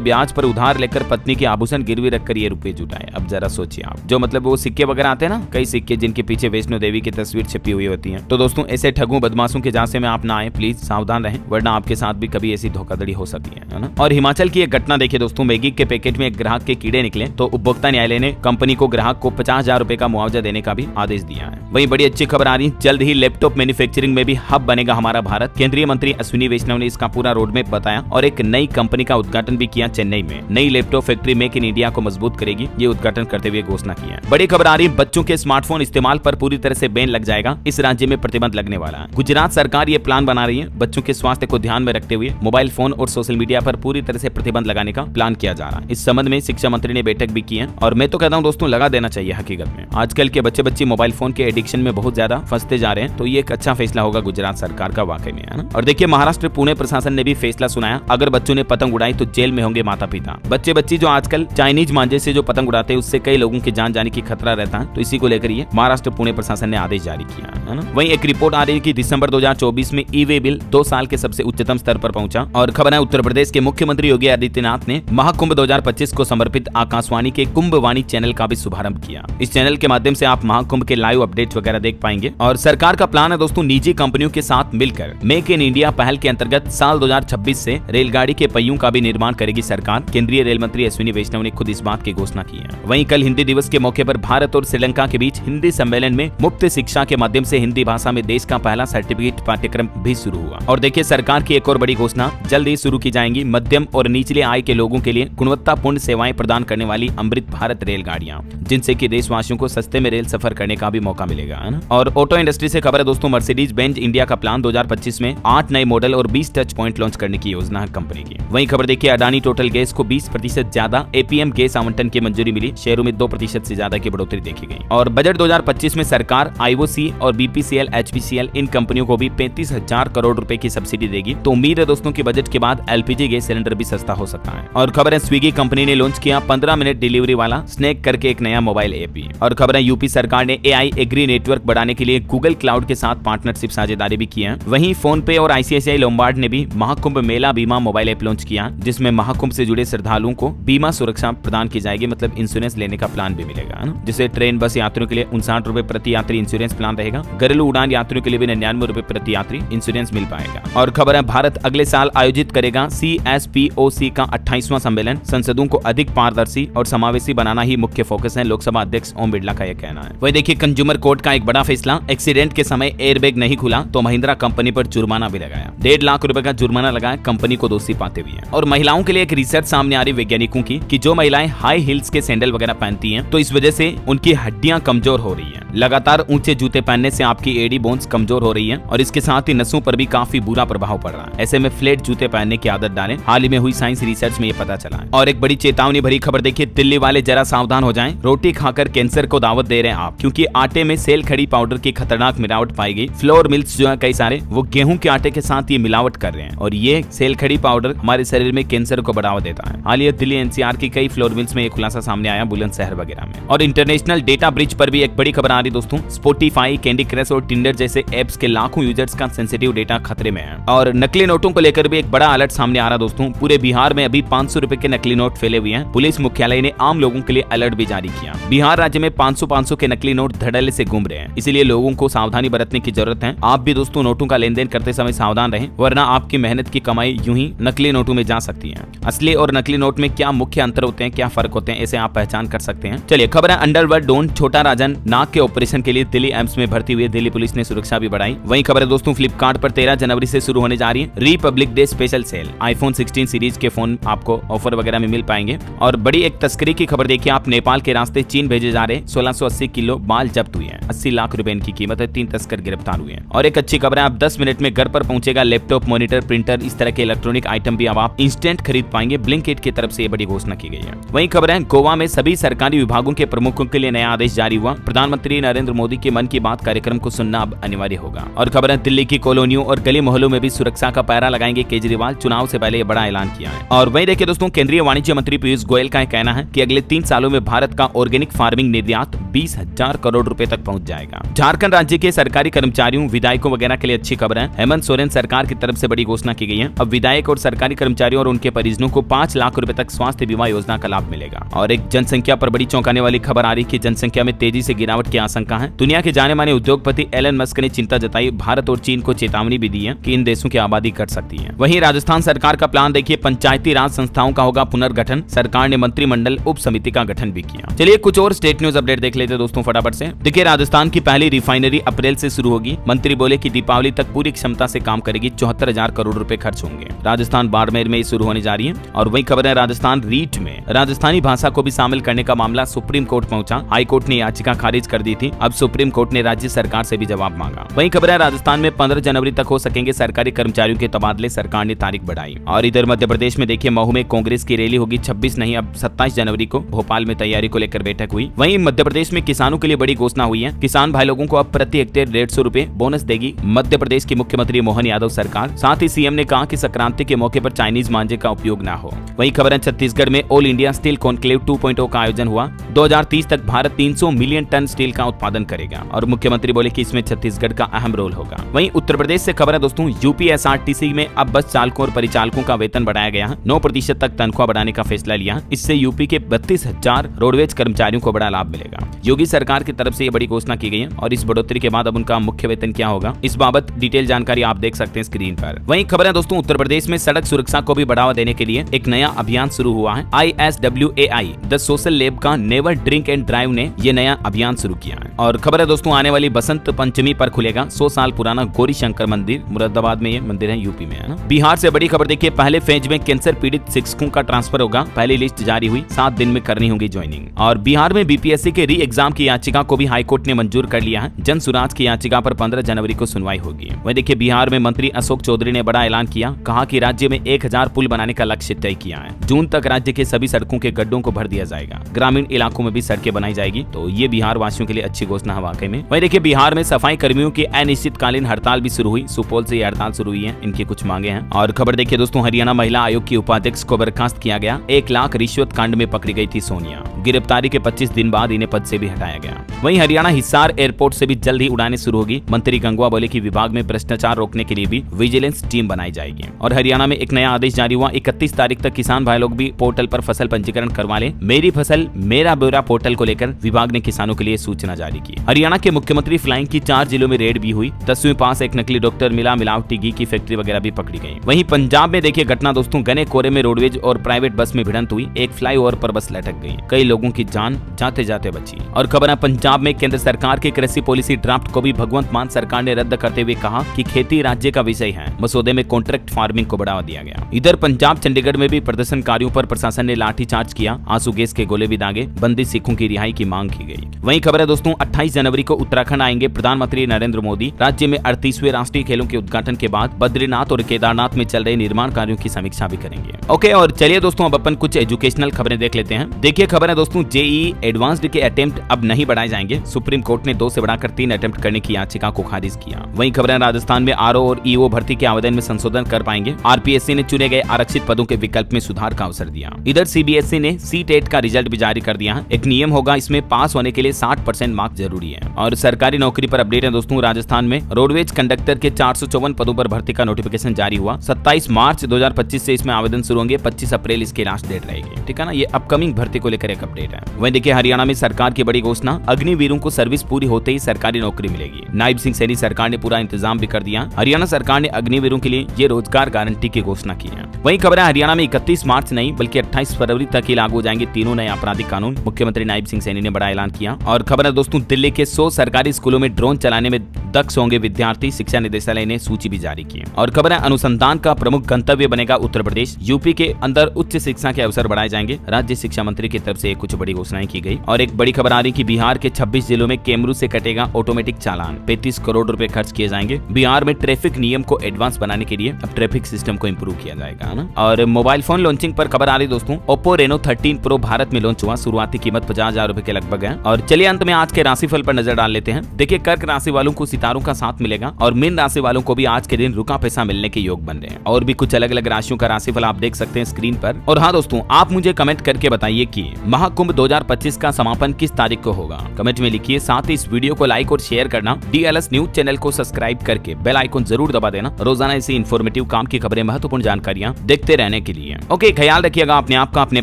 ब्याज पर उधार लेकर पत्नी के आभूषण गिरवी रखकर ये रुपए जुटाए। अब जरा सोचिए आप, जो मतलब वो सिक्के वगैरह आते हैं ना, कई सिक्के जिनके पीछे वैष्णो देवी की तस्वीर छपी हुई होती है। तो दोस्तों ऐसे ठगों बदमाशों के झांसे में आप ना आए, प्लीज सावधान रहें, वरना आपके साथ भी कभी ऐसी धोखाधड़ी हो सकती है ना। और हिमाचल की एक घटना देखिए दोस्तों, मैगी के पैकेट में एक ग्राहक के कीड़े निकले तो उपभोक्ता न्यायालय ने कंपनी को ग्राहक को 50,000 रुपए का मुआवजा देने का भी आदेश दिया है। वहीं बड़ी अच्छी खबर आ रही, जल्द ही लैपटॉप मैन्युफैक्चरिंग में भी हब बनेगा हमारा भारत। केंद्रीय मंत्री अश्विनी वैष्णव ने इसका पूरा रोडमैप बताया और एक नई कंपनी का उद्घाटन भी किया चेन्नई में। नई laptop factory make in India को मजबूत करेगी, ये उद्घाटन करते हुए घोषणा की है। बड़ी खबर आ रही, बच्चों के स्मार्टफोन इस्तेमाल पर पूरी तरह से बैन लग जाएगा, इस राज्य में प्रतिबंध लगने वाला है। गुजरात सरकार ये प्लान बना रही है, बच्चों के स्वास्थ्य को ध्यान में रखते हुए मोबाइल फोन और सोशल मीडिया पर पूरी तरह से प्रतिबंध लगाने का प्लान किया जा रहा है। इस संबंध में शिक्षा मंत्री ने बैठक भी की है, और मैं तो कहता हूँ दोस्तों लगा देना चाहिए। हकीकत में आजकल के बच्चे मोबाइल फोन के एडिक्शन में बहुत ज्यादा फंसते जा रहे हैं, तो ये एक अच्छा फैसला होगा गुजरात सरकार का वाकई में, है ना। और देखिए महाराष्ट्र पुणे प्रशासन ने भी फैसला सुनाया, अगर बच्चों ने पतंग उड़ाई तो जेल में होंगे माता पिता। बच्चे जो आजकल चाइनीज मांझे से जो पतंग उड़ाते हैं उससे कई लोगों की जान जाने की खतरा रहता है, तो इसी को लेकर ये महाराष्ट्र पुणे प्रशासन ने आदेश जारी किया है ना। वहीं एक रिपोर्ट आ रही है कि दिसंबर 2024 में ई वे बिल 2 साल के सबसे उच्चतम स्तर पर पहुंचा। और खबर है उत्तर प्रदेश के मुख्यमंत्री योगी आदित्यनाथ ने महाकुंभ 2025 को समर्पित आकाशवाणी के कुंभवाणी चैनल का भी शुभारंभ किया। इस चैनल के माध्यम से आप महाकुंभ के लाइव अपडेट्स वगैरह देख पाएंगे। और सरकार का प्लान है दोस्तों, निजी कंपनियों के साथ मिलकर मेक इन इंडिया पहल के अंतर्गत साल 2026 से रेलगाड़ी के पहियों का भी निर्माण करेगी सरकार। केंद्रीय रेल मंत्री अश्विनी वैष्णव ने खुद इस बात की घोषणा की है। वहीं कल हिंदी दिवस के मौके पर भारत और श्रीलंका के बीच हिंदी सम्मेलन में मुफ्त शिक्षा के माध्यम से हिंदी भाषा में देश का पहला सर्टिफिकेट पाठ्यक्रम भी शुरू हुआ। और देखिए सरकार की एक और बड़ी घोषणा, जल्द ही शुरू की जाएंगी मध्यम और निचले आय के लोगों के लिए गुणवत्तापूर्ण सेवाएं प्रदान करने वाली अमृत भारत रेलगाड़ियां, जिनसे कि देशवासियों को सस्ते में रेल सफर करने का भी मौका मिलेगा, है ना। और ऑटो इंडस्ट्री से खबर है दोस्तों, मर्सिडीज बेंज इंडिया का प्लान 2025 में 8 नए मॉडल और 20 टच पॉइंट लॉन्च करने की योजना है कंपनी की। वहीं खबर देखिए, अडानी टोटल गैस को 20% ज्यादा एपीएम गैस आवंटन की मंजूरी मिली, शेयरों में 2% से ज्यादा की बढ़ोतरी देखी गई। और बजट 2025 में सरकार आईओसी और बीपीसीएल, एचपीसीएल इन कंपनियों को भी 35,000 करोड़ रुपए की सब्सिडी देगी। तो उम्मीद है दोस्तों की बजट के बाद एलपीजी गैस सिलेंडर भी सस्ता हो सकता है। और खबर है स्विगी कंपनी ने लॉन्च किया 15 मिनट डिलीवरी वाला स्नैक करके एक नया मोबाइल ऐप भी। और खबर है यूपी सरकार ने एआई एग्री नेटवर्क बढ़ाने के लिए गूगल क्लाउड के साथ पार्टनरशिप साझेदारी भी की है। वहीं फोन पे और आईसीआईसीआई लोम्बार्ड ने भी महाकुंभ मेला बीमा मोबाइल ऐप लॉन्च किया, जिसमें महाकुंभ से जुड़े श्रद्धालुओं को बीमा सुरक्षा प्रदान की जाएगी, मतलब इंश्योरेंस लेने का प्लान भी मिलेगा, है ना। जैसे ट्रेन बस यात्रियों के लिए 59 रुपए प्रति यात्री इंश्योरेंस प्लान रहेगा, घरेलू उड़ान यात्रियों के लिए भी 99 रुपए प्रति यात्री इंश्योरेंस मिल पाएगा। और खबर है भारत अगले साल आयोजित करेगा CSPOC का 28वां सम्मेलन। संसदों को अधिक पारदर्शी और समावेशी बनाना ही मुख्य फोकस है, लोकसभा अध्यक्ष ओम बिरला का यह कहना है। वही देखिए कंज्यूमर कोर्ट का एक बड़ा फैसला, एक्सीडेंट के समय एयरबैग नहीं खुला तो महिंद्रा कंपनी पर जुर्माना भी लगाया। 1.5 लाख रुपए का जुर्माना लगाया कंपनी को दोषी पाते हुए। और महिलाओं के लिए एक रिसर्च सामने आ रही वैज्ञानिकों की कि जो महिलाएं हाई हील्स के सैंडल वगैरह पहनती हैं तो इस वजह से उनकी हड्डियां कमजोर हो रही हैं। लगातार ऊंचे जूते पहनने से आपकी एडी बोन्स कमजोर हो रही हैं और इसके साथ ही नसों पर भी काफी बुरा प्रभाव पड़ रहा है। ऐसे में फ्लैट जूते पहनने की आदत डालें, हाल ही में हुई साइंस रिसर्च में ये पता चला है। और एक बड़ी चेतावनी भरी खबर देखिए, दिल्ली वाले जरा सावधान हो जाएं, रोटी खाकर कैंसर को दावत दे रहे हैं आप, क्योंकि आटे में सेल खड़ी पाउडर की खतरनाक मिलावट पाई गई। फ्लोर मिल्स जो है कई सारे वो गेहूं के आटे के साथ ये मिलावट कर रहे हैं और ये सेल खड़ी पाउडर हमारे शरीर में कैंसर को बढ़ावा देता है। हाल ही दिल्ली एनसीआर की कई फ्लोर मिल्स में ये खुलासा सामने आया, बुलंदशहर वगैरह में। और इंटरनेशनल डेटा ब्रीच पर भी एक बड़ी खबर आ रही दोस्तों, स्पॉटिफाई, कैंडी क्रश और टिंडर जैसे एप्स के लाखों यूजर्स का सेंसिटिव डेटा खतरे में है। और नकली नोटों को लेकर भी एक बड़ा अलर्ट सामने आ रहा दोस्तों, पूरे बिहार में अभी 500 रुपए के नकली नोट फैले हुए हैं। पुलिस मुख्यालय ने आम लोगों के लिए अलर्ट भी जारी किया। बिहार राज्य में 500 के नकली नोट धड़ल्ले से घूम रहे हैं, इसलिए लोगों को सावधानी बरतने की जरूरत है। आप भी दोस्तों नोटों का लेन देन करते समय सावधान रहें, वरना आपकी मेहनत की कमाई यूं ही नकली नोटों में जा सकती है। असली और नकली नोट में क्या मुख्य अंतर होते हैं, क्या फर्क होते हैं, इसे आप पहचान कर सकते हैं। चलिए खबर है अंडरवर्ल्ड डॉन छोटा राजन नाक के ऑपरेशन के लिए दिल्ली एम्स में भर्ती हुए, दिल्ली पुलिस ने सुरक्षा भी बढ़ाई। वहीं खबर है दोस्तों फ्लिपकार्ट पर 13 जनवरी से शुरू होने जा रही है Republic Day special sale. IPhone 16 series के फोन आपको ऑफर वगैरह में मिल पाएंगे। और बड़ी एक तस्करी की खबर देखिए, आप नेपाल के रास्ते चीन भेजे जा रहे 1680 किलो माल जब्त हुए हैं, 80 लाख रुपए इनकी कीमत है, 3 तस्कर गिरफ्तार हुए हैं। और एक अच्छी खबर है, आप 10 मिनट में घर पर पहुंचेगा लैपटॉप, मॉनिटर, प्रिंटर, इस तरह के इलेक्ट्रॉनिक आइटम भी अब आप इंस्टेंट खरीद पाएंगे। ब्लिंकिट की तरफ से बड़ी घोषणा की गई है। वहीं खबर है गोवा में सभी सरकारी विभागों के प्रमुखों के लिए नया आदेश जारी हुआ। प्रधानमंत्री नरेंद्र मोदी के मन की बात कार्यक्रम को सुनना अब अनिवार्य होगा। और खबर है दिल्ली की कॉलोनियों और गली मोहल्लों में भी सुरक्षा का पहरा लगाएंगे केजरीवाल, चुनाव से पहले बड़ा ऐलान किया है। और वहीं देखिए दोस्तों, केंद्रीय वाणिज्य मंत्री पीयूष गोयल का कहना है कि अगले 3 सालों में भारत का ऑर्गेनिक फार्मिंग निर्यात 20,000 करोड़ रुपए तक पहुंच जाएगा। झारखंड राज्य के सरकारी कर्मचारियों, विधायकों वगैरह के लिए अच्छी खबर है। हेमंत सोरेन सरकार की तरफ से बड़ी घोषणा की गई है। अब विधायक और सरकारी कर्मचारियों और उनके परिजनों को 5 लाख रुपए तक स्वास्थ्य बीमा योजना का लाभ मिलेगा। और एक जनसंख्या पर बड़ी चौंकाने वाली खबर आ रही है कि जनसंख्या में तेजी से गिरावट की आशंका है। दुनिया के जाने माने उद्योगपति एलन मस्क ने चिंता जताई। भारत और चीन को चेतावनी भी दी है कि इन देशों की आबादी घट सकती है। वहीं राजस्थान सरकार का प्लान देखिए, पंचायती राज संस्थाओं का होगा पुनर्गठन। सरकार ने मंत्रिमंडल उप समिति का गठन भी किया। चलिए कुछ और स्टेट न्यूज अपडेट देख लेते हैं दोस्तों फटाफट से। देखिए राजस्थान की पहली रिफाइनरी अप्रैल से शुरू होगी। मंत्री बोले कि दीपावली तक पूरी क्षमता से काम करेगी। 74,000 करोड़ रुपए खर्च होंगे। राजस्थान बाड़मेर में शुरू होने जा रही है। और वही खबर है राजस्थान रीट में राजस्थानी भाषा को भी शामिल करने का मामला सुप्रीम कोर्ट पहुंचा। हाई कोर्ट ने याचिका खारिज कर दी थी। अब सुप्रीम कोर्ट ने राज्य सरकार से भी जवाब मांगा। वही खबर है राजस्थान में 15 जनवरी तक हो सकेंगे सरकारी कर्मचारियों के तबादले, सरकार ने तारीख बढ़ाई। और इधर मध्य प्रदेश में देखिए महू में कांग्रेस की रैली होगी 26 नहीं अब 27 जनवरी को। भोपाल में तैयारी को लेकर बैठक हुई। वहीं मध्य प्रदेश में किसानों के लिए बड़ी घोषणा हुई है। किसान भाई लोगों को अब प्रति हेक्टेयर 150 रुपए बोनस देगी मध्य प्रदेश की मुख्यमंत्री मोहन यादव सरकार। साथ ही सीएम ने कहा कि संक्रांति के मौके पर चाइनीज मांझे का उपयोग न हो। वहीं खबर है छत्तीसगढ़ में ऑल इंडिया स्टील कॉन्क्लेव 2.0 का आयोजन हुआ। 2030 तक भारत 300 मिलियन टन स्टील का उत्पादन करेगा। और मुख्यमंत्री बोले कि इसमें छत्तीसगढ़ का अहम रोल होगा। वहीं उत्तर प्रदेश से खबर है दोस्तों, यूपीएसआरटीसी में अब बस चालकों और परिचालकों का वेतन बढ़ाया गया है। 9% तक तनख्वाह बढ़ाने का फैसला लिया। इससे यूपी के 32,000 रोडवेज कर्मचारियों को बड़ा लाभ मिलेगा। योगी सरकार की तरफ से ये बड़ी घोषणा की गई है। और इस बढ़ोतरी के बाद अब उनका मुख्य वेतन क्या होगा, इस बाबत डिटेल जानकारी आप देख सकते हैं स्क्रीन पर। वहीं खबर है दोस्तों, उत्तर प्रदेश में सड़क सुरक्षा को भी बढ़ावा देने के लिए एक नया अभियान शुरू हुआ है। ISWAI द सोशल लैब का नेवर ड्रिंक एंड ड्राइव ने ये नया अभियान शुरू किया है। और खबर है दोस्तों, आने वाली बसंत पंचमी पर खुलेगा 100 साल पुराना गौरी शंकर मंदिर। मुरादाबाद में ये मंदिर है, यूपी में है ना। बिहार से बड़ी खबर देखिए, पहले फेज में कैंसर पीड़ित शिक्षकों का ट्रांसफर होगा। पहली लिस्ट जारी हुई, 7 दिन में करनी होगी ज्वाइनिंग। और बिहार में बीपीएससी के री एग्जाम की याचिका को भी हाईकोर्ट ने मंजूर कर लिया है। जन सुराज की याचिका पर 15 जनवरी को सुनवाई होगी। वहीं देखिए बिहार में मंत्री अशोक चौधरी ने बड़ा ऐलान किया। कहा कि राज्य में 1000 पुल बनाने का लक्ष्य तय किया है। जून तक राज्य के सभी सड़कों के गड्ढों को भर दिया जाएगा। ग्रामीण इलाकों में भी सड़कें बनाई जाएगी। तो ये बिहार वासियों के लिए अच्छी घोषणा है वाकई में। वहीं देखिए बिहार में सफाई कर्मियों की अनिश्चितकालीन हड़ताल भी शुरू हुई। सुपौल से ये हड़ताल शुरू हुई है। इनकी कुछ मांगे हैं। और खबर देखिए दोस्तों, हरियाणा महिला आयोग की उपाध्यक्ष को बर्खास्त किया गया। 1 लाख रिश्वत कांड में पकड़ी गई थी सोनिया। गिरफ्तारी के 25 दिन बाद इन्हें पद से भी हटाया गया। वहीं हरियाणा हिसार एयरपोर्ट से भी जल्द ही उड़ानें शुरू होगी। मंत्री गंगवा बोले कि विभाग में भ्रष्टाचार रोकने के लिए भी विजिलेंस टीम बनाई जाएगी। और हरियाणा में एक नया आदेश जारी हुआ। 31 तारीख तक किसान भाई लोग भी पोर्टल पर फसल पंजीकरण करवा लें। मेरी फसल मेरा ब्यौरा पोर्टल को लेकर विभाग ने किसानों के लिए सूचना जारी की। हरियाणा के मुख्यमंत्री फ्लाइंग की 4 जिलों में रेड भी हुई। 10वीं पास एक नकली डॉक्टर मिला। मिलावटी घी की फैक्ट्री वगैरह भी पकड़ी गई। वहीं पंजाब में देखिए घटना दोस्तों, घने कोहरे में रोडवेज और प्राइवेट बस में भिड़ंत हुई। एक फ्लाईओवर पर बस लटक गई। कई लोगों की जान जाते जाते बची। और खबर है पंजाब में केंद्र सरकार की कृषि पॉलिसी ड्राफ्ट को भी भगवंत मान सरकार ने रद्द करते हुए कहा कि खेती राज्य का विषय है। मसौदे में कॉन्ट्रैक्ट फार्मिंग को बढ़ावा दिया गया। इधर पंजाब चंडीगढ़ में भी प्रदर्शनकारियों पर प्रशासन ने लाठीचार्ज किया। आंसू गैस के गोले भी दागे। बंदी सिखों की रिहाई की मांग की गई। वहीं खबर है दोस्तों, 28 जनवरी को उत्तराखंड आएंगे प्रधानमंत्री नरेंद्र मोदी। राज्य में 38वें राष्ट्रीय खेलों के उद्घाटन के बाद बद्रीनाथ और केदारनाथ में चल रहे निर्माण कार्यों की समीक्षा भी करेंगे। ओके, और चलिए दोस्तों अब अपन कुछ एजुकेशनल खबरें देख लेते हैं। देखिए खबर है दोस्तों, जेईई एडवांस्ड के अटेम्प्ट अब नहीं बढ़ाए जाएंगे। सुप्रीम कोर्ट ने 2 से बढ़ाकर 3 अटेम्प्ट करने की याचिका को खारिज किया। वहीं खबर है राजस्थान में आरओ और ईओ भर्ती के आवेदन में संशोधन कर पाएंगे। आरपीएससी ने चुने गए आरक्षित पदों के विकल्प में सुधार का अवसर दिया। इधर सीबीएसई ने सीटेट का रिजल्ट भी जारी कर दिया है। एक नियम होगा, इसमें पास होने के लिए 60% मार्क्स जरूरी है। और सरकारी नौकरी पर अपडेट है दोस्तों, राजस्थान में रोडवेज कंडक्टर के 454 पदों पर भर्ती का नोटिफिकेशन जारी हुआ। 27 मार्च 2025 से इसमें आवेदन शुरू होंगे। 25 अप्रैल इसकी लास्ट डेट रहेगी। ठीक है ना, ये अपकमिंग भर्ती को लेकर एक अपडेट है। वहीं देखिए हरियाणा में सरकार की बड़ी घोषणा, अग्निवीरों को सर्विस पूरी होते ही सरकारी नौकरी मिलेगी। नायब सिंह सैनी सरकार ने पूरा इंतजाम भी कर दिया। हरियाणा सरकार ने अग्निवीरों के लिए ये रोजगार गारंटी की घोषणा की है। वहीं खबर है हरियाणा में 31 मार्च नहीं बल्कि 28 फरवरी तक ही लागू हो जाएंगे तीनों नए आपराधिक कानून। मुख्यमंत्री नायब सिंह सैनी ने बड़ा ऐलान किया। और खबर है दोस्तों, दिल्ली के 100 सरकारी स्कूलों में ड्रोन चलाने में दक्ष होंगे विद्यार्थी। शिक्षा निदेशालय ने सूची भी जारी की। और खबर है अनुसंधान का प्रमुख गंतव्य बनेगा उत्तर प्रदेश। यूपी के अंदर उच्च शिक्षा के अवसर बढ़ाए जाएंगे। राज्य शिक्षा मंत्री की तरफ से कुछ बड़ी घोषणाएं की गई। और एक बड़ी खबर आ रही कि बिहार के 26 जिलों में कैमरू से कटेगा ऑटोमेटिक चालान। 35 करोड़ रुपए खर्च किए जाएंगे। बिहार में ट्रैफिक नियम को एडवांस बनाने के लिए अब ट्रैफिक सिस्टम को इंप्रूव किया जाएगा ना। और और मोबाइल फोन लॉन्चिंग पर खबर आ रही दोस्तों, Oppo Reno 13 Pro भारत में लॉन्च हुआ। शुरुआती कीमत 50,000 रुपए के लगभग है। और चलिए अंत में आज के राशिफल पर नजर डाल लेते हैं। देखिए, कर्क राशि वालों को सितारों का साथ मिलेगा और मीन राशि वालों को भी आज के दिन रुका पैसा मिलने के योग बन रहे हैं। और भी कुछ अलग अलग राशियों का राशिफल आप देख सकते हैं स्क्रीन पर। और हाँ दोस्तों, आप मुझे कमेंट करके बताइए कि महाकुंभ 2025 का समापन किस तारीख को होगा, कमेंट में लिखिए। साथ ही इस वीडियो को लाइक और शेयर करना, DLS न्यूज चैनल को सब्सक्राइब करके बेल आइकन जरूर दबा देना रोजाना ऐसी इन्फॉर्मेटिव काम की खबरें, महत्वपूर्ण जानकारियां देखते रहने के लिए। ओके, ख्याल रखिएगा अपने आप का, अपने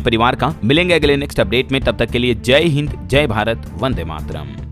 परिवार का। मिलेंगे अगले नेक्स्ट अपडेट में, तब तक के लिए जय हिंद, जय भारत, वंदे मातरम।